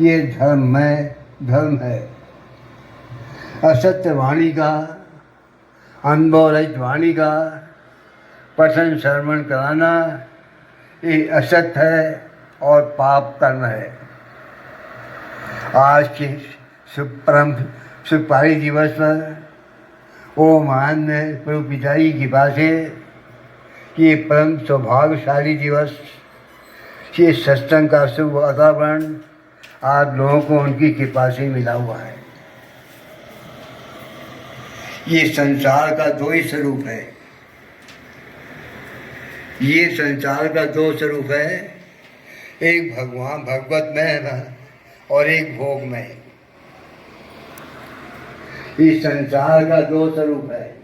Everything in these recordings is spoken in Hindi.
ये धर्म है। असत्य वाणी का, अनुभव रहित वाणी का पठन श्रवण कराना ये असत्य है और पाप कर्म है। आज के सुपारी दिवस पर वो मान्य प्रभु पिताजी की बात है कि ये परम सौभाग्यशाली दिवस, ये सत्संग का शुभ वातावरण आप लोगों को उनकी कृपा से मिला हुआ है। ये संसार का दो ही स्वरूप है। ये संसार का दो स्वरूप है, एक भगवान भगवत में और एक भोग में। इस संसार का दो स्वरूप है।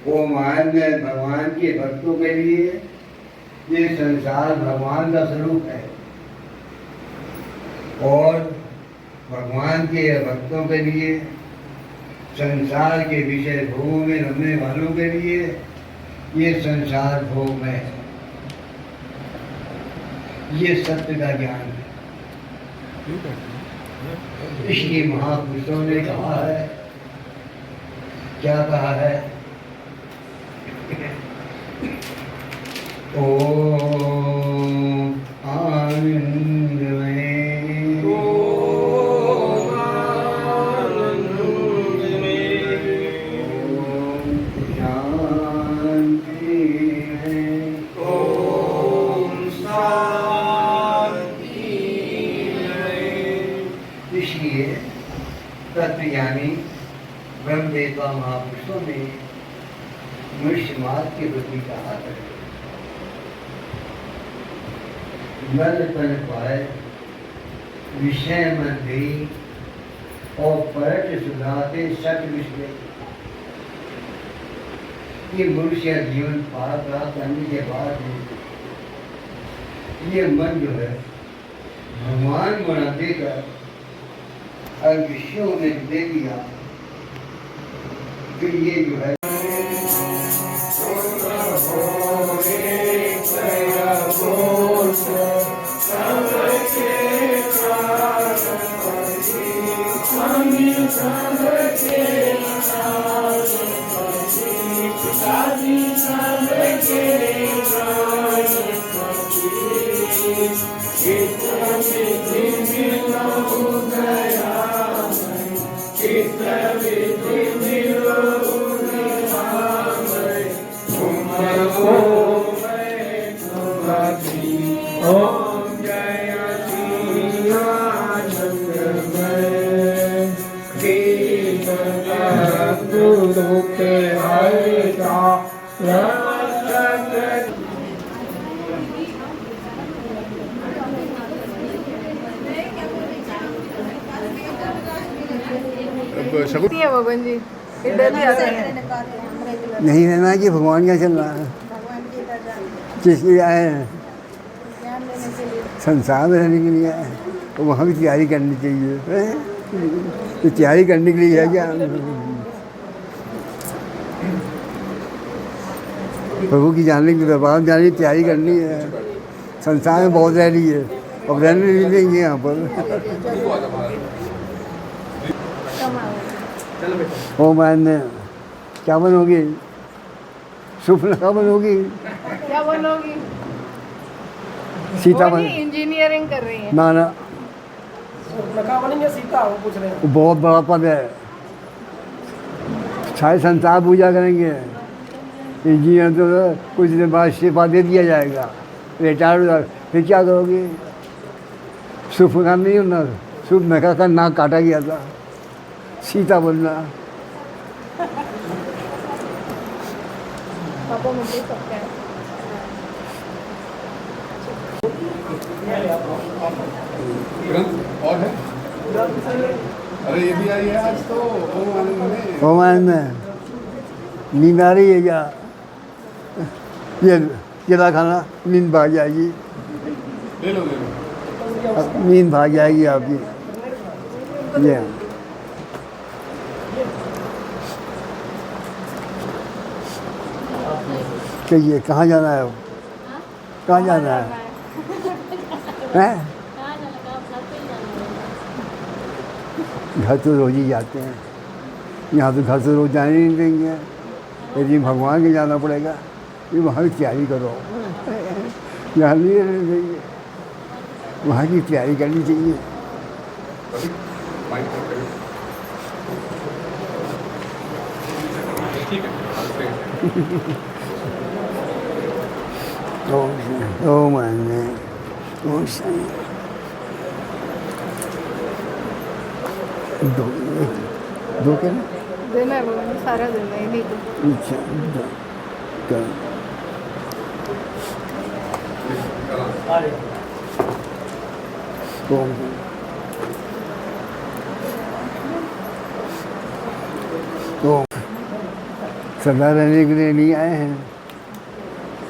वो मान्य भगवान के भक्तों के लिए ये संसार भगवान का स्वरूप है और भगवान के भक्तों के लिए संसार के विषय भोगों में रमने वालों के लिए ये संसार भोग में है। ये सत्य का ज्ञान है। इसलिए महापुरुषों ने कहा है, क्या कहा है? ओम आनंदमय, ओम शांति है, ओम शांति है। इसलिए तत्वज्ञानी ब्रह्मवेत्ता महापुरुषों ने मनुष्य मात्र के प्रति कहा है, नल तन पाए विषय मन दे और परट सुधाते सत विषय। ये मनुष्य जीवन पार प्राप्त करने के बाद ये मन जो है भगवान बना देकर और विषयों में दे दिया, फिर ये जो है नहीं रहना कि भगवान का चल रहा है, किस लिए आए हैं? संसार में रहने के लिए आए हैं, तो वहाँ भी तैयारी करनी चाहिए। तो तैयारी करने के लिए है क्या? प्रभु की जानने की व्यापार जानने की तैयारी करनी है। संसार में बहुत रह रही है, अब रहने नहीं देंगे यहाँ पर। ओ मैंने क्या बनोगी? सुपना क्या बनोगी? क्या बनोगी? सीता बन, इंजीनियरिंग कर रही है। ना ना, क्या बनेंगे? सीता वो पूछ रहे हैं। बहुत बड़ा पद है, सारे संसार पूजा करेंगे। इंजीनियर तो कुछ दिन बाद इस्तीफा दे दिया जाएगा, रिटायर हो जाएगा, फिर क्या करोगे? सुपना नहीं होना, सुप मेका का नाक काटा गया था, सीता बनना। पापा मुझे सबका है। और है? अरे ये भी आई है आज तो। ओम आनंद में नींद आ रही है क्या? ये केला खाना, नींद भाग जाएगी। ले लो। नींद भाग जाएगी आपकी। ये कहिए कहाँ जाना है? कहाँ जाना है? हैं? घर तो रोज ही जाते हैं, यहाँ तो घर तो रोज जाने नहीं देंगे, यदि भगवान के जाना पड़ेगा, ये वहाँ की तैयारी करो, यहाँ नहीं रहने देंगे, वहाँ की तैयारी करनी चाहिए। ओ माने ओ सही दो क्या ना देना है भगवान जी, सारा देना है, नहीं तो अच्छा दो तो सदा रहने के लिए नहीं आए हैं,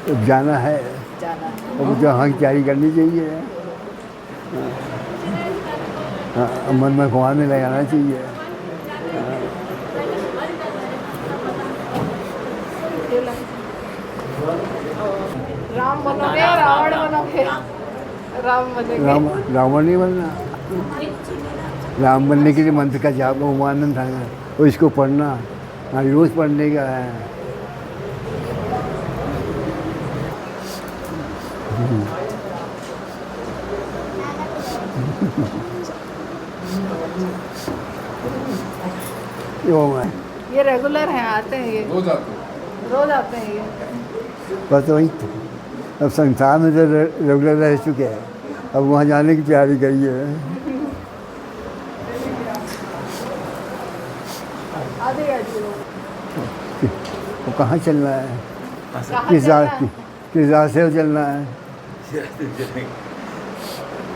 अब जाना है, जाना है। अब जहाँ की तैयारी करनी चाहिए। हाँ, मन में भगवान में लगाना चाहिए। राम बनोगे या रावण बनोगे? राम बनेंगे। रावण नहीं बनना, राम बनने के लिए मंत्र का जाप उमानंद था और इसको पढ़ना, हाँ रोज पढ़ने का है। ये रेगुलर हैं, आते हैं ये, रोज आते हैं। रोज आते हैं ये। बस वही तो, अब संसार में तो रेगुलर रह चुके हैं, अब वहाँ जाने की तैयारी करिए। वो कहाँ चलना है, किस रास्ते से चलना है?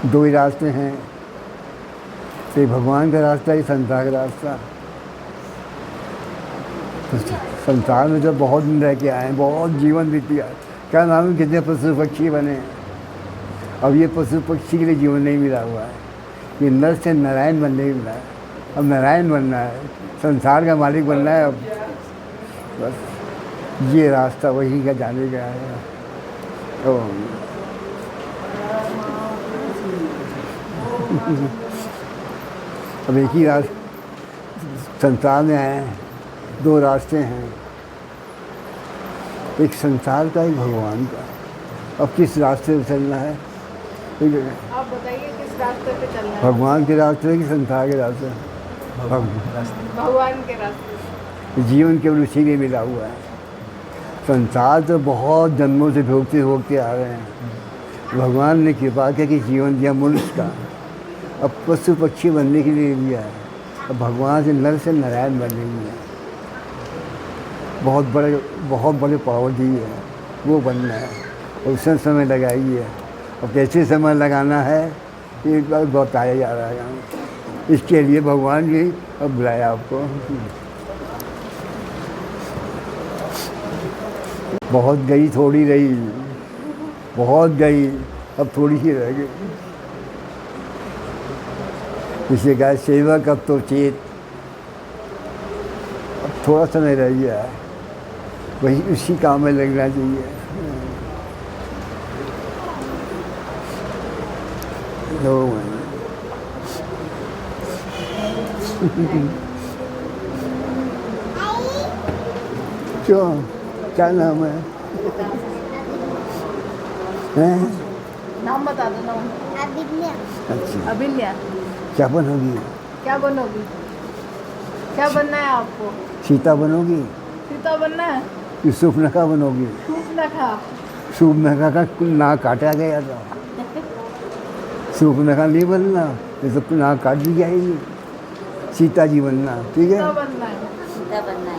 दो ही रास्ते हैं, एक भगवान का रास्ता, एक संसार का रास्ता। तो संसार में तो बहुत दिन रह के आए, बहुत जीवन बीती है, क्या नाम है, कितने पशु पक्षी बने, अब ये पशु पक्षी के लिए जीवन नहीं मिला हुआ है, ये नर से नारायण बनने ही मिला है, अब नारायण बनना है, संसार का मालिक बनना है। अब बस ये रास्ता वही का जाने का है। तो अब एक ही रास्ता संसार में आए, दो रास्ते हैं, एक संसार का, एक भगवान का। अब किस रास्ते पे चलना है? आप बताइए किस रास्ते पे चलना है? भगवान के रास्ते कि संसार के रास्ते? भगवान के रास्ते। जीवन केवल उसी के मिला हुआ है। संसार तो बहुत जन्मों से भोगते भोगते आ रहे हैं, भगवान ने कृपा की जीवन दिया मनुष्य का, अब पशु पक्षी बनने के लिए दिया है, अब भगवान से नर से नारायण बनने के लिए बहुत बड़े पावर दी है, वो बनना है, और उसमें समय लगाइए। और कैसे समय लगाना है एक बार बताया जा रहा है, इसके लिए भगवान जी अब बुलाया आपको। बहुत गई थोड़ी रही, बहुत गई अब थोड़ी ही रह गई। इसे कहा सेवक अब तो चेत, अब थोड़ा समय रह गया है, वही उसी काम में लगना चाहिए। क्यों, क्या नाम है? नाम बता दो। नाम अच्छा, अभिन्या। क्या बनोगी? क्या बनोगी? क्या बनना है आपको? सीता बनोगी? सीता बनना है? कि सूर्पनखा बनोगी? सूर्पनखा। सूर्पनखा का नाक काटा गया था, सूर्पनखा नहीं बनना, ये तो नाक काट दी जाएगी। सीता जी बनना, ठीक है? सीता बनना है। सीता बनना है।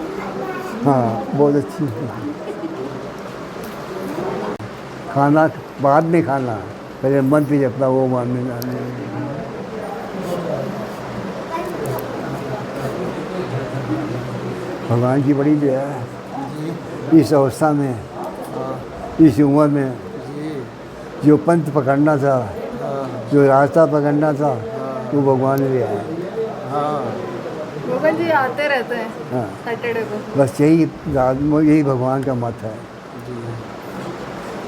हाँ, बहुत अच्छी। खाना बाद में खाना, पहले मंत्र जपना, वो मानने जाने। भगवान की बड़ी दया है, इस अवस्था में, इस उम्र में जो पंथ पकड़ना था, जो रास्ता पकड़ना था, वो भगवान ने दिया है। गोगन जी आते रहते हैं हाँ, सैटरडे को। बस यही भगवान का मत है।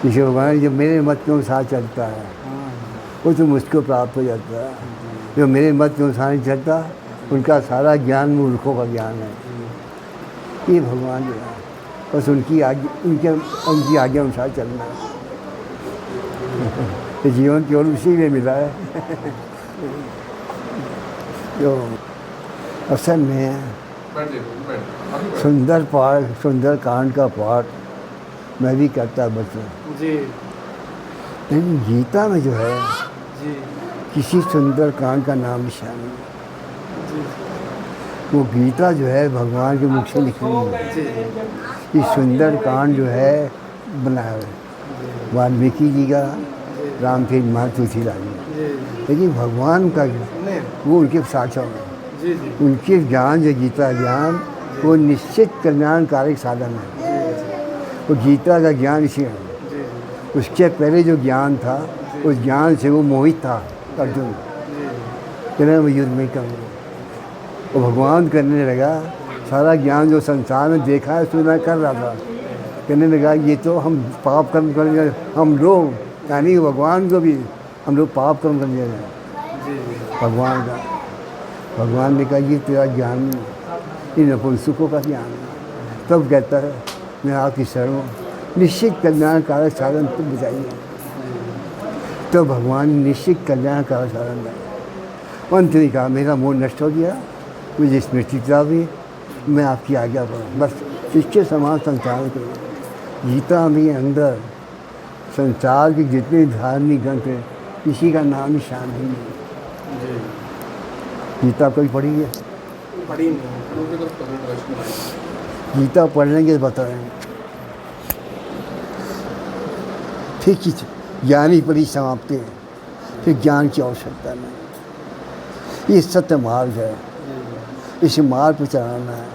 इसे भगवान जब मेरे मत के अनुसार चलता है, वो तो मुझको प्राप्त हो जाता है। जो मेरे मत के अनुसार नहीं चलता, उनका सारा ज्ञान मूर्खों का ज्ञान है। ये भगवान जो है बस उनकी आज्ञा अनुसार चलना है। ये जीवन केवल उसी में मिला है। जो असल में सुंदर कांड का पाठ मैं भी करता बच्चों, जी लेकिन गीता में जो है जी किसी सुंदर कांड का नाम निशान नहीं। जी वो गीता जो है भगवान के मुख से लिखी हुई है। जी ये सुंदर कांड जो है बनाया है वाल्मीकि जी का, रामतीर्थ महाराज तुलसीदास जी, जी लेकिन भगवान का नहीं वो उनके साक्षात है। जी जी उनके ज्ञान जो गीता ज्ञान वो निश्चित कल्याणकारक साधन है। वो गीता का ज्ञान इसी है। जी उसके पहले जो ज्ञान था उस ज्ञान से वो मोहित था अर्जुन, कहने मैं युद्ध नहीं करूँगा। वो भगवान करने लगा सारा ज्ञान जो संसार में देखा है सुना कर रहा था, कहने लगा ये तो हम पाप कर्म करेंगे हम लोग, यानी भगवान को भी हम लोग पाप कर्म करने हैं भगवान का। भगवान ने कहा ये तेरा ज्ञान नहीं, ये नपुंसकों का ज्ञान है। तब कहता है मैं आपकी शरण हूँ, निश्चित कल्याणकारक साधन तुम बताइए। तो भगवान ने निश्चित कल्याणकारक साधन दिया। अंत ने कहा मेरा मोह नष्ट हो गया, मुझे स्मृति आ गई, मैं आपकी आज्ञा करूँ, बस इसके समान संसार करूँ। गीता में अंदर संसार के जितने धार्मिक ग्रंथ हैं किसी का नाम निशान ही नहीं। गीता कोई पढ़ी है? पढ़ी नहीं गीता पढ़ने के बता रहे हैं ठीक ही ज्ञानी परी समाप्ति है, फिर ज्ञान की आवश्यकता नहीं। ये सत्य मार्ग है, इस मार्ग पर चलाना है।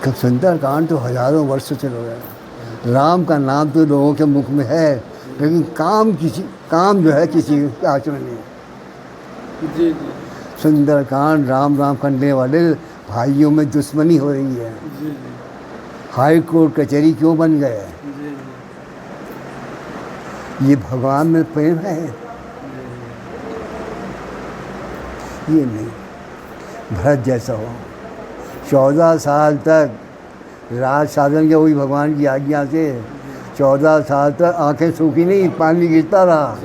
कब सुंदर कांड तो हजारों वर्षों से हो गया। राम का नाम तो लोगों के मुख में है, लेकिन काम जो है किसी के आचरण नहीं। जी जी सुंदर कांड राम राम करने वाले भाइयों में दुश्मनी हो रही है। जी जी हाई कोर्ट कचहरी क्यों बन गए? जी ये भगवान में प्रेम है? ये नहीं। भरत जैसा हो 14 साल तक राज साधन के हुई भगवान की आज्ञा से, 14 साल तक आंखें सूखी नहीं, पानी गिरता रहा।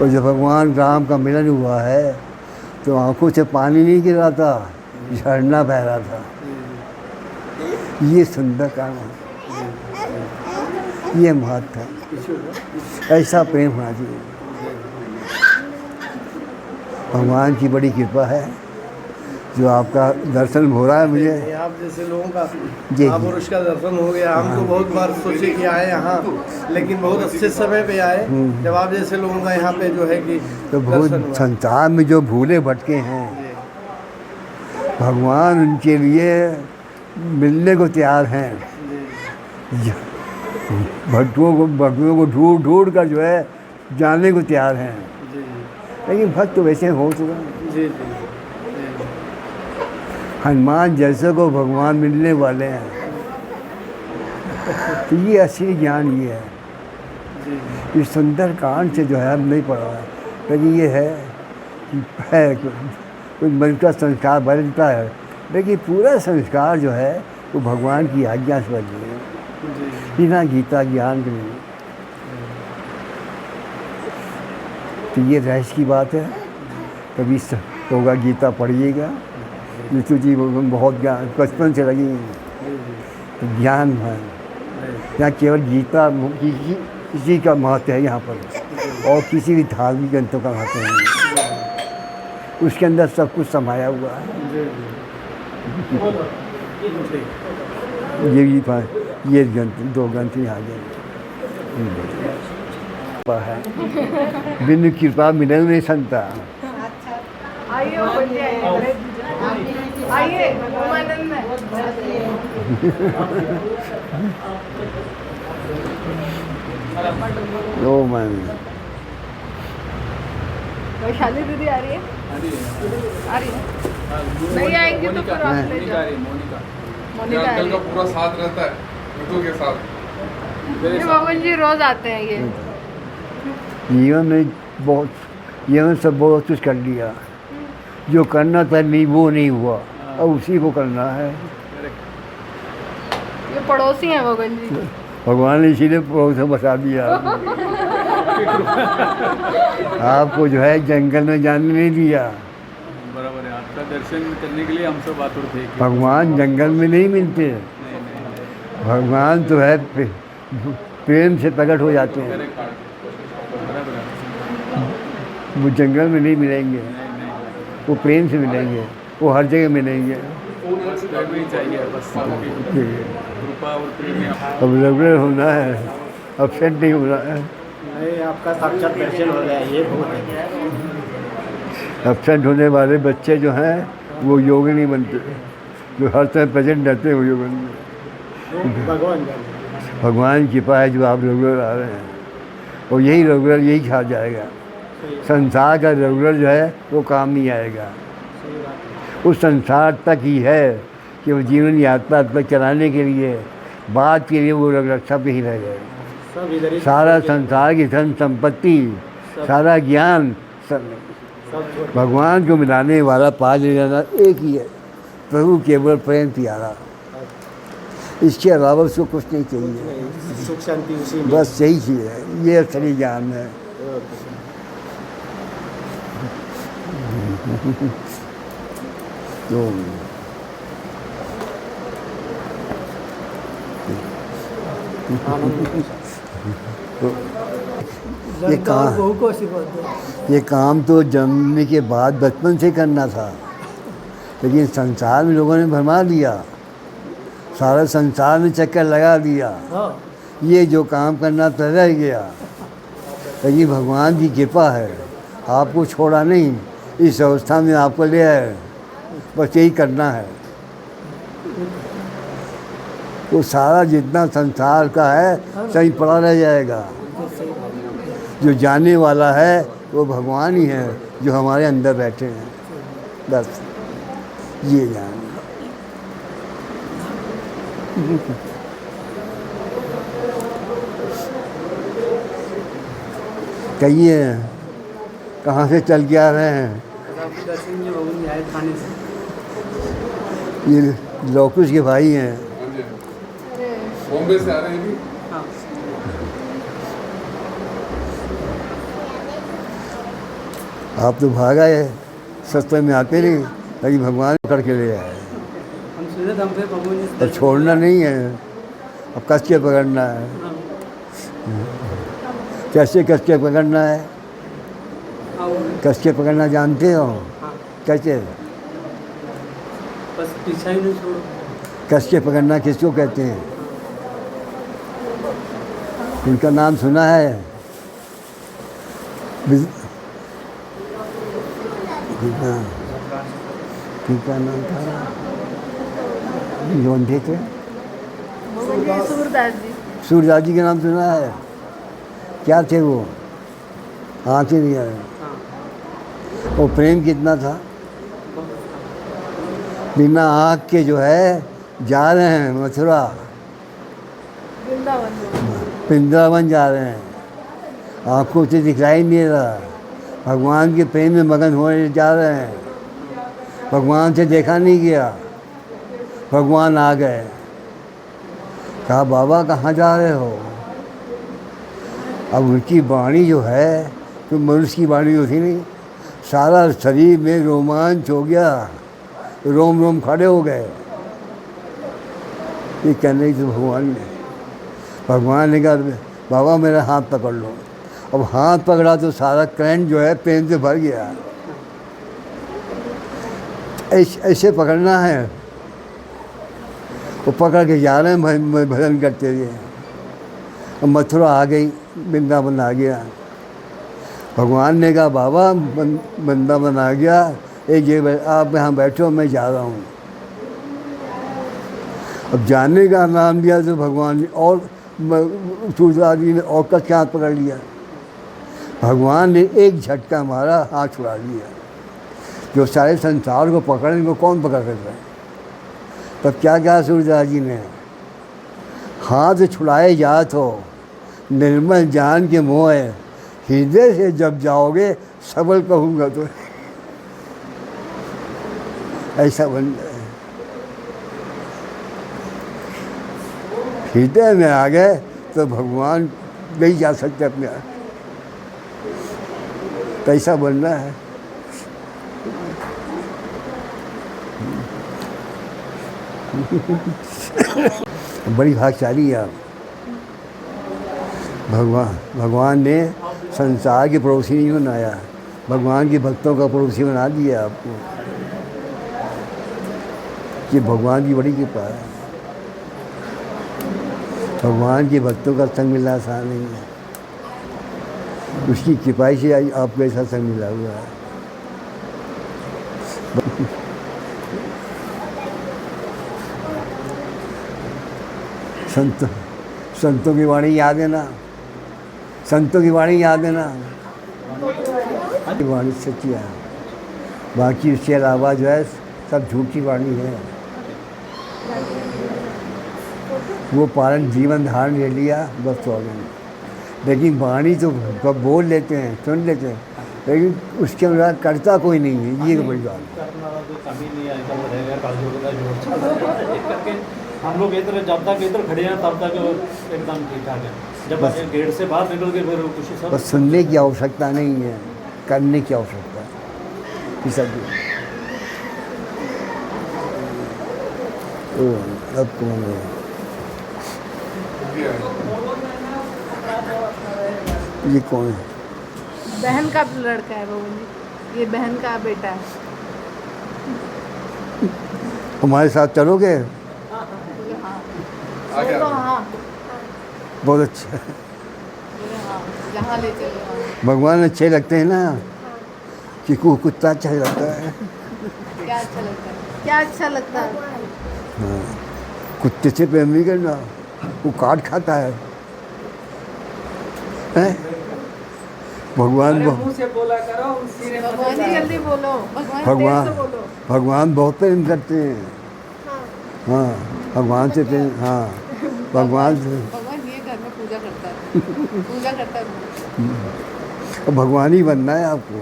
और जब भगवान राम का मिलन हुआ है तो आंखों से पानी नहीं गिर रहा था, झरना बह रहा था। ये सुंदर काम है, ये महत्व है। ऐसा प्रेम होना चाहिए। भगवान की बड़ी कृपा है जो आपका दर्शन हो रहा है मुझे। आप जैसे लोगों का जी। महापुरुष का दर्शन हो गया। हम तो बहुत बार सोचे कि आए यहाँ, लेकिन बहुत अच्छे समय पे आए जब आप जैसे लोगों का यहाँ पे जो है कि तो बहुत दर्शन हुआ। संसार में जो भूले भटके हैं भगवान उनके लिए मिलने को तैयार हैं। भक्तों को ढूंढ ढूंढ कर जो है जानने को तैयार हैं, लेकिन भक्त तो वैसे हो चुका है। जी जी हनुमान जैसे को भगवान मिलने वाले हैं। तो ये असली ज्ञान ये है। इस सुंदर कांड से जो है हम नहीं पढ़ा है, लेकिन ये है कि कोई मन का संस्कार बदलता है, लेकिन पूरा संस्कार जो है वो भगवान की आज्ञा से बदले है, बिना गीता ज्ञान के नहीं। तो ये रहस्य की बात है। कभी होगा गीता पढ़िएगा, नितू जी बहुत ज्ञान बचपन से लगी तो ज्ञान है। यहाँ केवल गीता किसी का महत्व है यहाँ पर, और किसी भी धार्मिक ग्रंथों का महत्व नहीं। उसके अंदर सब कुछ समाया हुआ है। ये ग्रंथ 2 ग्रंथ ही आगे है। बिन कृपा मिलन नहीं संता। आइए बोलिए, आइए उमानंद में। ओ मन वैशाली दीदी आ रही है? आ रही है? नहीं आएंगी तो फिर आप ले जाओ। मोनिका आ रही अंकल का है। पूरा साथ रहता है ऋतु के साथ। ये मोहन जी रोज आते हैं ये। जीवन में बहुत ये मैंने सब बहुत कुछ कर लिया, जो करना था नहीं वो नहीं हुआ, अब उसी को करना है। ये पड़ोसी हैं भगवान जी। भगवान ने इसीलिए पड़ोस बसा दिया आपको जो है जंगल में जाने नहीं दिया। बराबर है, आपका दर्शन करने के लिए हम सब आतुर थे कि भगवान जंगल में नहीं मिलते, भगवान तो है प्रेम से प्रकट हो जाते हैं, बराबर है। वो जंगल में नहीं मिलेंगे, वो प्रेम से मिलेंगे, वो हर जगह मिलेंगे। बस घर में ही चाहिए, बस आपकी ठीक है। कृपा और प्रेम में आप- अब रेगुलर होना है, अपसेट नहीं होना है। नहीं, आपका साक्षात दर्शन हो गया, ये बहुत है। अपसेट होने वाले बच्चे जो हैं वो योगी नहीं बनते, जो हर समय प्रेजेंट रहते हैं वो योगी बनते। भगवान भगवान की कृपा है जो आप रेगुलर आ रहे हैं, और यही रेगुलर यही खा जाएगा। संसार का रेगुलर जो है वो काम नहीं आएगा, उस संसार तक ही है कि वो जीवन यात्रा तक चलाने के लिए, बात के लिए वो रेगुलर सब ही रह जाएगा। सब इधर ही सारा संसार की धन संपत्ति, सारा ज्ञान सब सब भगवान को मिलाने वाला पा ले जाना एक ही है, प्रभु केवल प्रेम प्यारा, इसके अलावा उसको कुछ नहीं चाहिए। सुख शांति उसी में। बस यही चीज़ है, ये असली ज्ञान है। तो ये काम बहू को आशीर्वाद दो। ये काम तो जन्मने के बाद बचपन से करना था, लेकिन संसार में लोगों ने भरमा दिया, सारा संसार में चक्कर लगा दिया, हाँ, ये जो काम करना तो रह गया। लेकिन भगवान की कृपा है, आपको छोड़ा नहीं, इस अवस्था में आपको ले आए, बस यही करना है। वो सारा जितना संसार का है सही पड़ा रह जाएगा, जो जाने वाला है वो भगवान ही है जो हमारे अंदर बैठे हैं, बस ये जान। कहिए कहाँ से चल के आ रहे हैं? ये लोकुश के भाई हैं। बॉम्बे से आ रहे हैं भी। आप तो भाग आए, सस्ते में आते नहीं, लेकिन भगवान पकड़ के ले आए। और छोड़ना नहीं है, अब कस के पकड़ना है। कैसे कस के पकड़ना है? कस के पकड़ना जानते हो? कैसे? बस पीछा ही नहीं छोड़ो। कस के पकड़ना किसको कहते हैं? उनका नाम सुना है? किनका नाम था? कौन थे? भगवान जी सूरदास जी। सूरदास जी का नाम सुना है? क्या थे वो? आँखें नहीं आए। और प्रेम कितना था? बिना आँख के जो है जा रहे हैं मथुरा, वृंदावन जा रहे हैं, आँखों से दिखलाई नहीं रहा, भगवान के प्रेम में मगन होने जा रहे हैं। भगवान से देखा नहीं गया, भगवान आ गए। कहा बाबा कहाँ जा रहे हो? अब उनकी वाणी जो है तो मनुष्य की वाणी होती नहीं, सारा शरीर में रोमांच हो गया, रोम रोम खड़े हो गए। ये कहने की तो भगवान ने कहा बाबा मेरा हाथ पकड़ लो। अब हाथ पकड़ा तो सारा करंट जो है प्रेम से भर गया। ऐसे पकड़ना है। वो पकड़ के जा रहे हैं भजन करते हुए। अब मथुरा आ गई, वृंदावन आ गया। भगवान ने कहा बाबा वृंदावन आ गया, एक ये आप यहाँ बैठो, मैं जा रहा हूँ। अब जाने का नाम दिया तो भगवान ने और सूरदास जी ने और कस के हाथ पकड़ लिया। भगवान ने एक झटका मारा, हाथ छुड़ा लिया। जो सारे संसार को पकड़ने को कौन पकड़ सकता है? तब क्या कहा सूरदास जी ने? हाथ छुड़ाए जा तो निर्मल जान के मोह हृदय से जब जाओगे सबल कहूँगा तो ऐसा बन जाए। हृदय में आ गए तो भगवान नहीं जा सकते अपने आप, कैसा बनना है। बड़ी भाग्यशाली है आप। भगवान ने संसार के पड़ोसी नहीं बनाया, भगवान के भक्तों का पड़ोसी बना दिया आपको। ये भगवान की बड़ी कृपा है। भगवान के भक्तों का संग मिलना आसान नहीं है, उसकी कृपा से आपको ऐसा संग मिला हुआ है। संतों की वाणी याद है ना, संतों की वाणी याद है ना, वाणी सच्ची है, बाकी उसके अलावा जो है सब झूठी वाणी है। वो पालन जीवन धारण ले लिया बस हो गया, लेकिन वाणी तो बोल लेते हैं, सुन लेते हैं, लेकिन उसके अनुसार करता कोई नहीं है। ये बड़ी बात है। हम लोग इधर जब तक इधर खड़े हैं तब तक एकदम ठीक ठाक है, जब बस गेट से बाहर निकल के फिर कुछ सब बस सुनने की आवश्यकता नहीं है, करने की आवश्यकता है। सब अब कौन है? ये कौन है? बहन का लड़का है वो, ये बहन का बेटा है। हमारे साथ चलोगे? तो हाँ, बहुत अच्छा। जहाँ ले चलो। भगवान अच्छे लगते हैं ना, कि कुत्ता अच्छा लगता है। क्या अच्छा लगता है? क्या अच्छा लगता है? हाँ, कुत्ते से प्रेम नहीं करना, वो काट खाता है, हैं? भगवान भगवान जी जल्दी बोलो, भगवान देर से बोलो। भगवान बहुत प्रेम करते हैं। हाँ, भगवान से प्रेम, हाँ भगवान से। भगवान ये घर में पूजा करता है, पूजा करता है। तो भगवान ही बनना है आपको,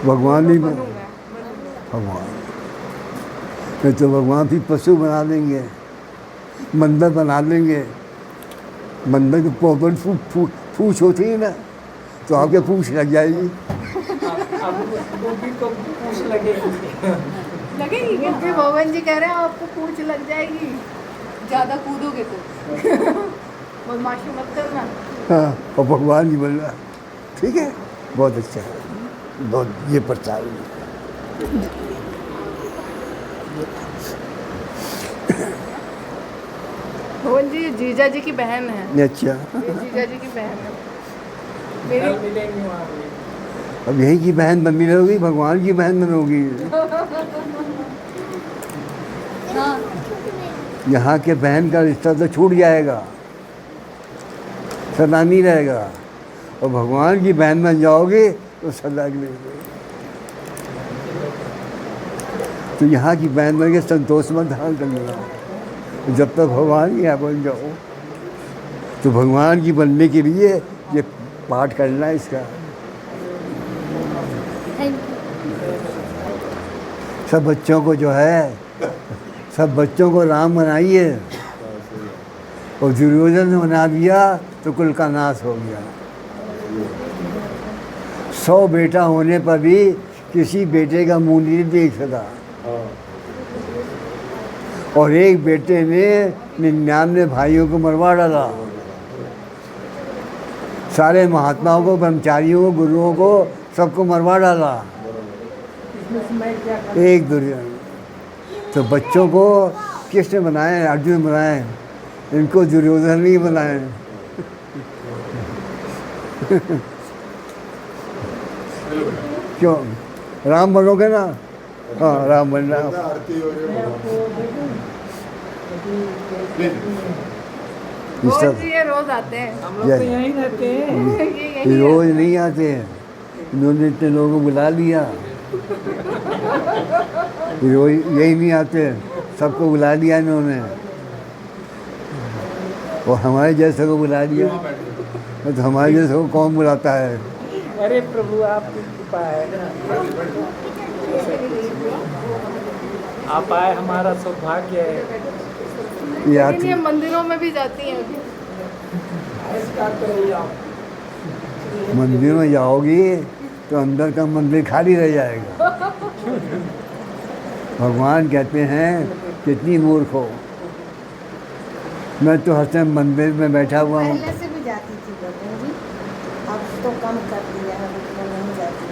भगवान नहीं बन भगवान नहीं तो भगवान भी पशु बना देंगे, मंदिर बना देंगे। मंदिर के पौधे पूछ होती है ना, तो आपके पूछ लग जाएगी। लगेगी क्योंकि भगवान जी कह रहे हैं आपको पूछ लग जाएगी, ज़्यादा कूदोगे तो। बदमाशी मत करना। हाँ, और भगवान जी बोल रहा, ठीक है, बहुत अच्छा है, बहुत ये प्रचार है। भगवान जी जीजा जी की बहन है। अच्छा, ये जीजा जी की बहन है मेरी। अब यही की बहन बन मिलोगी, भगवान की बहन बनोगी। यहाँ के बहन का रिश्ता तो छूट जाएगा, सदा नहीं रहेगा, और भगवान की बहन बन जाओगे तो सदा के लिए। तो यहाँ की बहन बन के संतोष मत धारण कर लेना, जब तक भगवान की यहाँ बन जाओ। तो भगवान की बनने के लिए ये पाठ करना है इसका। सब बच्चों को जो है, सब बच्चों को राम बनाइए, और दुर्योधन ने बना दिया तो कुल का नाश हो गया। 100 बेटा होने पर भी किसी बेटे का मुंह नहीं देख सका, और एक बेटे ने 99 भाइयों को मरवा डाला। सारे महात्माओं को, ब्रह्मचारियों को, गुरुओं को, सबको मरवा डाला एक दुर्योधन। तो बच्चों को किसने बनाए? अर्जुन बनाए, इनको दुर्योधन नहीं बनाए। क्यों? राम बनोगे ना? हाँ, राम बनना। भगवान जी ये रोज आते हैं। हम लोग तो यहीं रहते हैं। ये रोज नहीं आते हैं, इन्होंने इतने लोगों को बुला लिया। रोज यही नहीं आते, सबको बुला लिया इन्होंने, और हमारे जैसे को बुला लिया। तो हमारे जैसे को कौन बुलाता है? अरे प्रभु आपकी कृपा है, आप आए हमारा सौभाग्य है। ये लेकिन ये मंदिरों में भी जाती हैं अभी। मंदिर में जाओगी तो अंदर का मंदिर खाली रह जाएगा। भगवान कहते हैं कितनी मूर्ख हो, मैं तो हर समय मंदिर में बैठा हुआ हूँ। पहले से भी जाती थी बहन जी, अब तो कम कर दिया है, अब तो नहीं जाती।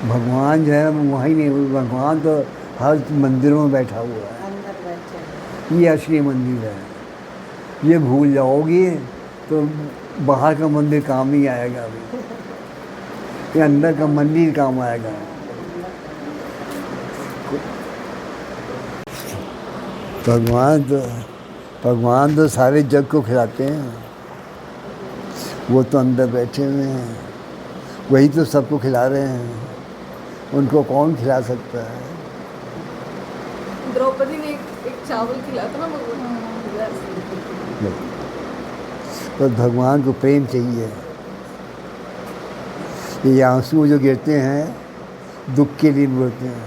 भगवान जो है वो वहीं नहीं, भगवान तो हर मंदिरों में बैठा हुआ है। अंदर बैठे ये असली मंदिर है। ये भूल जाओगी तो बाहर का मंदिर काम नहीं आएगा अभी, ये अंदर का मंदिर काम आएगा। भगवान तो सारे जग को खिलाते हैं, वो तो अंदर बैठे हुए हैं, वही तो सबको खिला रहे हैं, उनको कौन खिला सकता है? द्रौपदी ने एक चावल खिलाया था ना भगवान। तो भगवान को प्रेम चाहिए। ये आंसू जो गिरते हैं दुख के लिए रोते हैं,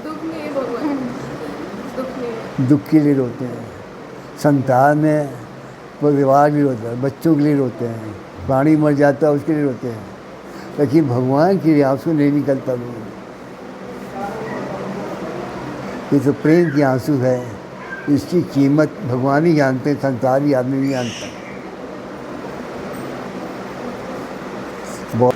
दुख नहीं है भगवान, दुख नहीं है। दुख के लिए रोते हैं। संतान में परिवार भी रोता है, बच्चों के लिए रोते हैं, प्राणी मर जाता है उसके लिए रोते हैं, लेकिन भगवान के लिए आंसू नहीं निकलता लोग। ये तो प्रेम की आंसू है, इसकी कीमत भगवान ही जानते हैं, संसारी आदमी नहीं जानता। बहुत